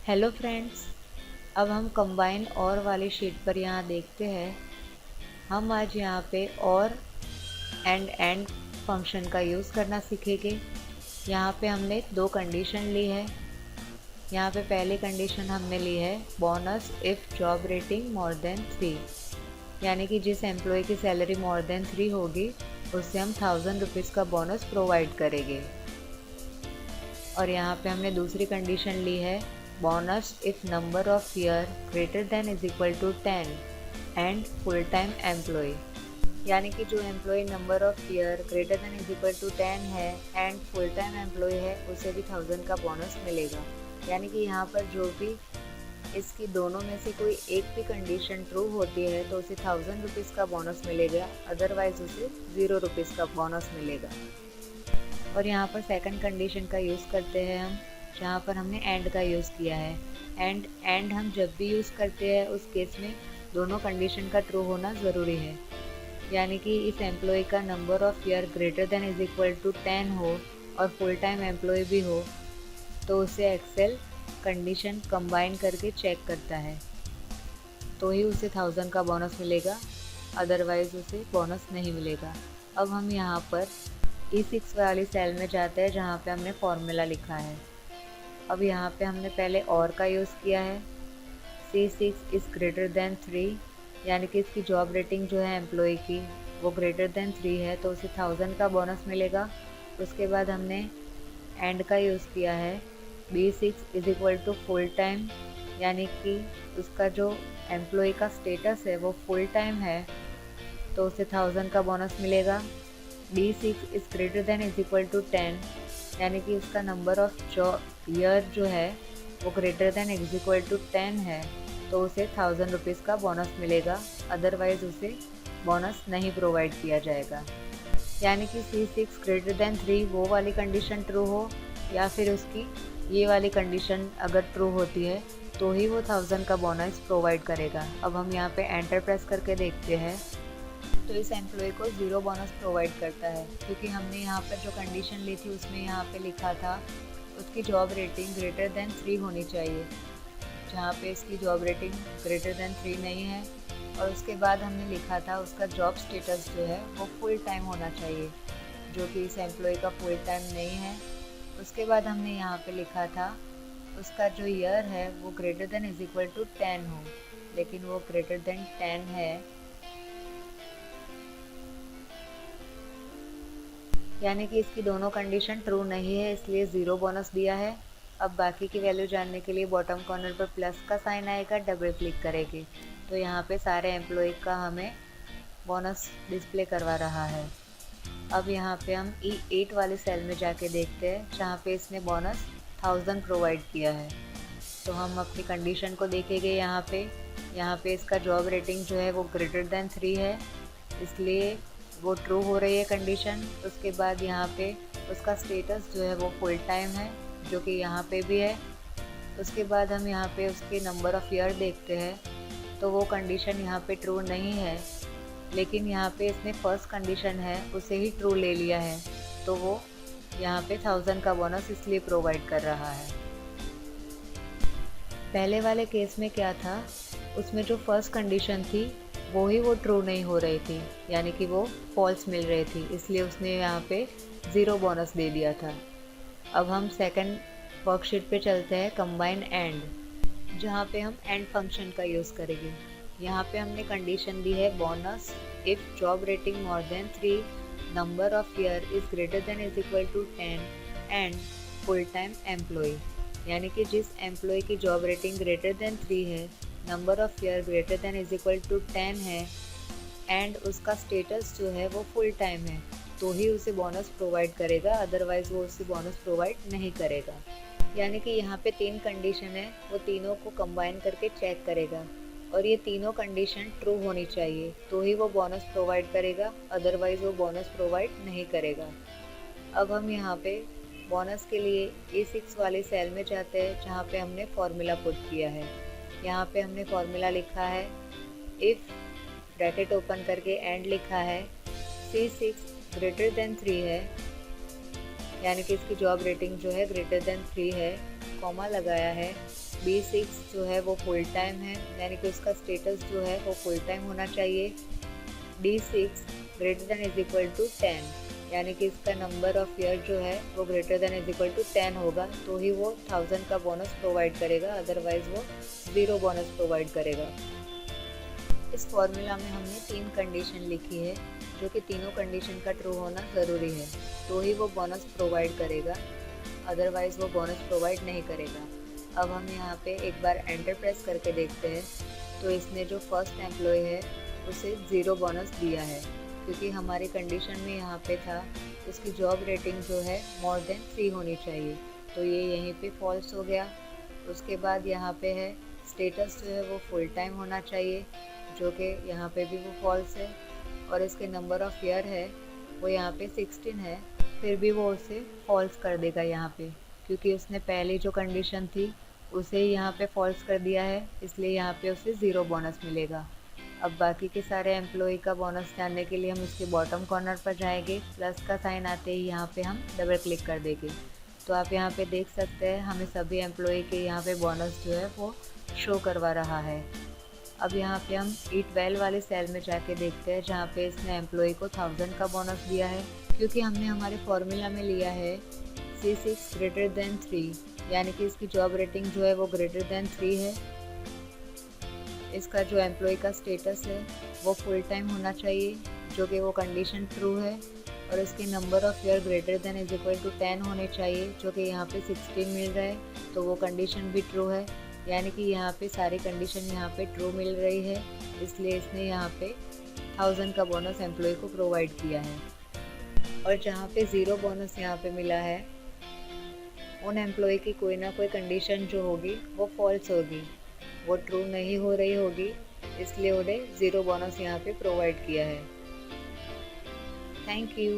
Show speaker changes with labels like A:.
A: Hello friends. अब हम combine और वाली शीट पर यहाँ देखते हैं। हम आज यहाँ पे और एंड फंक्शन का यूज़ करना सीखेंगे। यहाँ पे हमने दो कंडीशन ली है। यहाँ पे पहली कंडीशन हमने ली है bonus if job rating more than 3, यानी कि जिस एम्प्लॉय की सैलरी मोर देन 3 होगी उससे हम 1000 रुपीज़ का बोनस प्रोवाइड करेंगे। और यहाँ पे हमने दूसरी कंडीशन ली है bonus if number of year greater than is equal to 10 and full time employ, यानी कि जो employ number of year greater than is equal to 10 है एंड फुल टाइम एम्प्लॉय है उसे भी 1000 का बोनस मिलेगा। यानी कि यहाँ पर जो भी इसकी दोनों में से कोई एक भी कंडीशन ट्रू होती है तो उसे 1000 रुपीज़ का बोनस मिलेगा, अदरवाइज उसे 0 रुपीज़ का बोनस मिलेगा। और यहाँ पर सेकंड कंडीशन का यूज़ करते हैं हम, जहाँ पर हमने एंड का यूज़ किया है। एंड हम जब भी यूज़ करते हैं उस केस में दोनों कंडीशन का ट्रू होना ज़रूरी है। यानी कि इस एम्प्लॉय का number of year greater than is equal to 10 हो और फुल टाइम एम्प्लॉय भी हो तो उसे एक्सेल कंडीशन कंबाइन करके चेक करता है, तो ही उसे 1000 का बोनस मिलेगा, अदरवाइज़ उसे बोनस नहीं मिलेगा। अब हम यहाँ पर E6 वाली सेल में जाते हैं जहाँ पे हमने फॉर्मूला लिखा है। अब यहाँ पे हमने पहले और का यूज़ किया है। C6 इज़ ग्रेटर देन 3, यानी कि इसकी जॉब रेटिंग जो है एम्प्लॉय की वो ग्रेटर देन 3 है तो उसे 1000 का बोनस मिलेगा। उसके बाद हमने एंड का यूज़ किया है B6 is equal to full time, यानी कि उसका जो एम्प्लॉय का स्टेटस है वो फुल टाइम है तो उसे 1000 का बोनस मिलेगा। D6 is greater than is equal to 10, यानी कि उसका नंबर ऑफ ईयर जो है वो greater than is equal to 10 है तो उसे 1000 रुपीज़ का बोनस मिलेगा, अदरवाइज उसे बोनस नहीं प्रोवाइड किया जाएगा। यानी कि C6 ग्रेटर देन 3 वो वाली कंडीशन ट्रू हो या फिर उसकी ये वाली कंडीशन अगर ट्रू होती है तो ही वो 1000 का बोनस प्रोवाइड करेगा। अब हम यहाँ पे एंटर प्रेस करके देखते हैं तो इस एम्प्लॉय को 0 बोनस प्रोवाइड करता है, क्योंकि हमने यहाँ पर जो कंडीशन ली थी उसमें यहाँ पे लिखा था उसकी जॉब रेटिंग ग्रेटर देन 3 होनी चाहिए, जहाँ पे इसकी जॉब रेटिंग ग्रेटर देन 3 नहीं है। और उसके बाद हमने लिखा था उसका जॉब स्टेटस जो है वो फुल टाइम होना चाहिए, जो कि इस एम्प्लॉय का फुल टाइम नहीं है। उसके बाद हमने यहाँ पे लिखा था उसका जो ईयर है वो greater than is equal to 10 हो, लेकिन वो ग्रेटर देन 10 है, यानी कि इसकी दोनों कंडीशन ट्रू नहीं है, इसलिए 0 बोनस दिया है। अब बाकी की वैल्यू जानने के लिए बॉटम कॉर्नर पर प्लस का साइन आएगा, डबल क्लिक करेंगे तो यहाँ पे सारे एम्प्लॉय का हमें बोनस डिस्प्ले करवा रहा है। अब यहाँ पे हम E8 वाले सेल में जाके देखते हैं जहाँ पे इसने बोनस 1000 प्रोवाइड किया है। तो हम अपनी कंडीशन को देखेंगे। यहाँ पे इसका जॉब रेटिंग जो है वो ग्रेटर देन 3 है, इसलिए वो ट्रू हो रही है कंडीशन। उसके बाद यहाँ पे उसका स्टेटस जो है वो फुल टाइम है, जो कि यहाँ पे भी है। उसके बाद हम यहाँ पे उसके नंबर ऑफ़ ईयर देखते हैं तो वो कंडीशन यहाँ पे ट्रू नहीं है, लेकिन यहाँ पे इसने फर्स्ट कंडीशन है उसे ही ट्रू ले लिया है, तो वो यहाँ पे 1000 का बोनस इसलिए प्रोवाइड कर रहा है। पहले वाले केस में क्या था, उसमें जो फर्स्ट कंडीशन थी वो ट्रू नहीं हो रही थी, यानी कि वो फॉल्स मिल रही थी, इसलिए उसने यहाँ पे 0 बोनस दे दिया था। अब हम सेकंड वर्कशीट पे चलते हैं, कंबाइन एंड, जहाँ पे हम एंड फंक्शन का यूज़ करेंगे। यहाँ पे हमने कंडीशन दी है bonus if job rating more than 3, number of year is greater than is equal to 10 and full time employ, यानी कि जिस एम्प्लॉय की जॉब रेटिंग ग्रेटर देन 3 है, number of year greater than is equal to 10 है and उसका status जो है वो फुल टाइम है, तो ही उसे बोनस प्रोवाइड करेगा, अदरवाइज़ वो उसे बोनस प्रोवाइड नहीं करेगा। यानी कि यहाँ पे 3 कंडीशन है, वो तीनों को कंबाइन करके चेक करेगा और ये तीनों कंडीशन ट्रू होनी चाहिए तो ही वो बोनस प्रोवाइड करेगा, अदरवाइज़ वो बोनस प्रोवाइड नहीं करेगा। अब हम यहाँ पे बोनस के लिए E6 वाली सेल में जाते हैं जहाँ पे हमने फॉर्मूला पुट किया है। यहाँ पे हमने फॉर्मूला लिखा है इफ़, ब्रैकेट ओपन करके एंड लिखा है, C6 ग्रेटर देन 3 है, यानी कि इसकी जॉब रेटिंग जो है ग्रेटर देन 3 है, कॉमा लगाया है, B6 जो है वो फुल टाइम है, यानी कि उसका स्टेटस जो है वो फुल टाइम होना चाहिए। D6 greater than is equal to 10, यानी कि इसका नंबर ऑफ ईयर जो है वो greater than is equal to 10 होगा, तो ही वो 1000 का बोनस प्रोवाइड करेगा, अदरवाइज वो 0 बोनस प्रोवाइड करेगा। इस फॉर्मूला में हमने 3 कंडीशन लिखी है, जो कि तीनों कंडीशन का ट्रू होना ज़रूरी है, तो ही वो बोनस प्रोवाइड करेगा, अदरवाइज वो बोनस प्रोवाइड नहीं करेगा। अब हम यहाँ पे एक बार एंटर प्रेस करके देखते हैं, तो इसने जो फर्स्ट एम्प्लॉय है उसे 0 बोनस दिया है, क्योंकि हमारी कंडीशन में यहाँ पे था उसकी जॉब रेटिंग जो है मोर देन 3 होनी चाहिए, तो ये यहीं पे फॉल्स हो गया। उसके बाद यहाँ पे है स्टेटस जो है वो फुल टाइम होना चाहिए, जो कि यहाँ पे भी वो फॉल्स है, और इसके नंबर ऑफ ईयर है वो यहाँ पे 16 है, फिर भी वो उसे फॉल्स कर देगा यहाँ पे, क्योंकि उसने पहली जो कंडीशन थी उसे यहाँ पे फॉल्स कर दिया है, इसलिए यहाँ पे उसे 0 बोनस मिलेगा। अब बाकी के सारे एम्प्लॉय का बोनस जानने के लिए हम इसके बॉटम कॉर्नर पर जाएंगे, प्लस का साइन आते ही यहाँ पे हम डबल क्लिक कर देंगे, तो आप यहाँ पे देख सकते हैं हमें सभी एम्प्लॉय के यहाँ पे बोनस जो है वो शो करवा रहा है। अब यहाँ पे हम E12 वाले सेल में जाके देखते हैं, जहाँ पे इसने एम्प्लॉय को 1000 का बोनस दिया है, क्योंकि हमने हमारे फॉर्मूला में लिया है C6 ग्रेटर देन 3, यानी कि इसकी जॉब रेटिंग जो है वो ग्रेटर देन 3 है। इसका जो एम्प्लॉय का स्टेटस है वो फुल टाइम होना चाहिए, जो कि वो कंडीशन ट्रू है, और इसके number of year greater than is equal to 10 होने चाहिए, जो कि यहाँ पे 16 मिल रहा है, तो वो कंडीशन भी ट्रू है, यानी कि यहाँ पे सारी कंडीशन यहाँ पे ट्रू मिल रही है, इसलिए इसने यहाँ पे 1000 का बोनस एम्प्लॉय को प्रोवाइड किया है। और जहाँ पे 0 बोनस यहाँ पे मिला है, उन एम्प्लॉय की कोई ना कोई कंडीशन जो होगी वो फॉल्स होगी, वो ट्रू नहीं हो रही होगी, इसलिए उन्हें 0 बोनस यहाँ पे प्रोवाइड किया है। Thank you.